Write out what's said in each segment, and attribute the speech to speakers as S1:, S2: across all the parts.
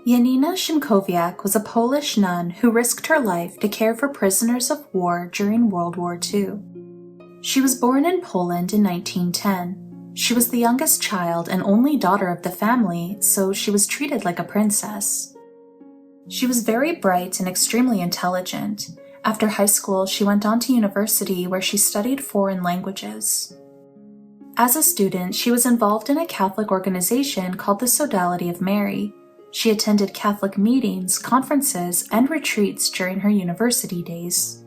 S1: Janina Szymkowiak was a Polish nun who risked her life to care for prisoners of war during World War II. She was born in Poland in 1910. She was the youngest child and only daughter of the family, so she was treated like a princess. She was very bright and extremely intelligent. After high school, she went on to university where she studied foreign languages. As a student, she was involved in a Catholic organization called the Sodality of Mary. She attended Catholic meetings, conferences, and retreats during her university days.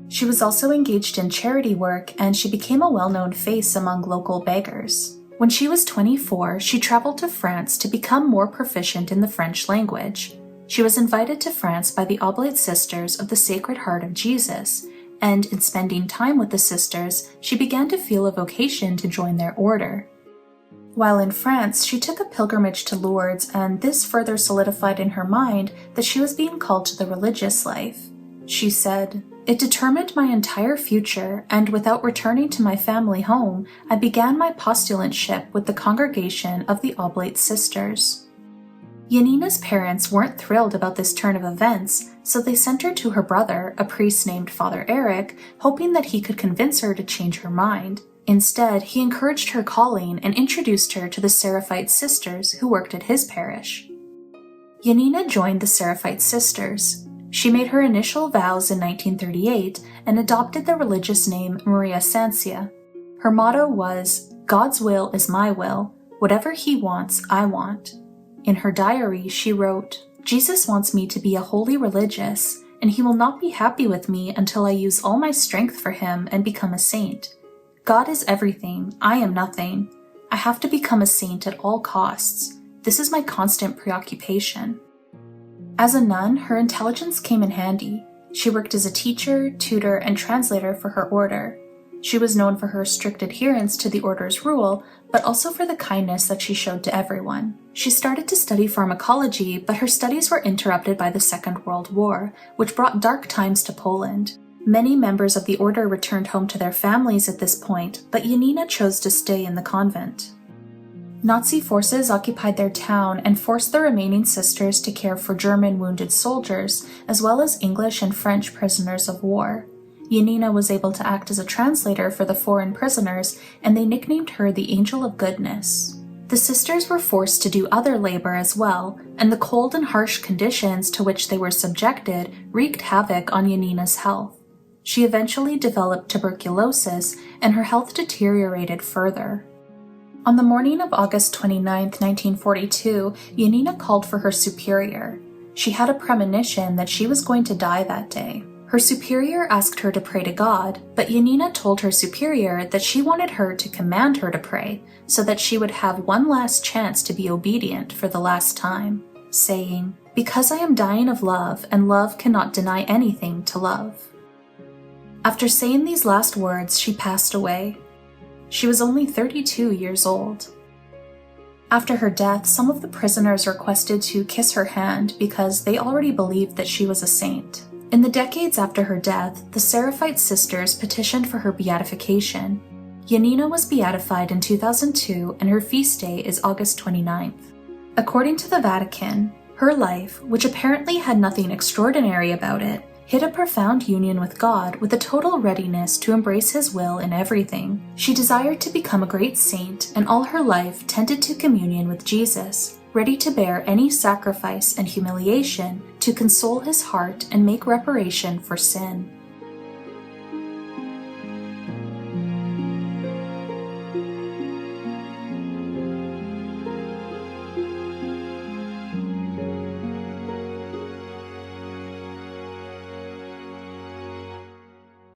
S1: She was also engaged in charity work, and she became a well-known face among local beggars. When she was 24, she traveled to France to become more proficient in the French language. She was invited to France by the Oblate Sisters of the Sacred Heart of Jesus, and in spending time with the sisters, she began to feel a vocation to join their order. While in France, she took a pilgrimage to Lourdes, and this further solidified in her mind that she was being called to the religious life. She said, "It determined my entire future, and without returning to my family home, I began my postulantship with the congregation of the Oblate Sisters." Janina's parents weren't thrilled about this turn of events, so they sent her to her brother, a priest named Father Eric, hoping that he could convince her to change her mind. Instead, he encouraged her calling and introduced her to the Seraphite sisters who worked at his parish. Janina joined the Seraphite sisters. She made her initial vows in 1938 and adopted the religious name Maria Sancja. Her motto was, "God's will is my will. Whatever he wants, I want." In her diary, she wrote, "Jesus wants me to be a holy religious, and he will not be happy with me until I use all my strength for him and become a saint. God is everything, I am nothing. I have to become a saint at all costs. This is my constant preoccupation." As a nun, her intelligence came in handy. She worked as a teacher, tutor, and translator for her order. She was known for her strict adherence to the order's rule, but also for the kindness that she showed to everyone. She started to study pharmacology, but her studies were interrupted by the Second World War, which brought dark times to Poland. Many members of the order returned home to their families at this point, but Janina chose to stay in the convent. Nazi forces occupied their town and forced the remaining sisters to care for German wounded soldiers, as well as English and French prisoners of war. Janina was able to act as a translator for the foreign prisoners, and they nicknamed her the Angel of Goodness. The sisters were forced to do other labor as well, and the cold and harsh conditions to which they were subjected wreaked havoc on Janina's health. She eventually developed tuberculosis, and her health deteriorated further. On the morning of August 29, 1942, Janina called for her superior. She had a premonition that she was going to die that day. Her superior asked her to pray to God, but Janina told her superior that she wanted her to command her to pray, so that she would have one last chance to be obedient for the last time, saying, "Because I am dying of love, and love cannot deny anything to love." After saying these last words, she passed away. She was only 32 years old. After her death, some of the prisoners requested to kiss her hand because they already believed that she was a saint. In the decades after her death, the Seraphite sisters petitioned for her beatification. Janina was beatified in 2002, and her feast day is August 29th. According to the Vatican, her life, which apparently had nothing extraordinary about it, hid a profound union with God with a total readiness to embrace His will in everything. She desired to become a great saint, and all her life tended to communion with Jesus, ready to bear any sacrifice and humiliation to console His heart and make reparation for sin.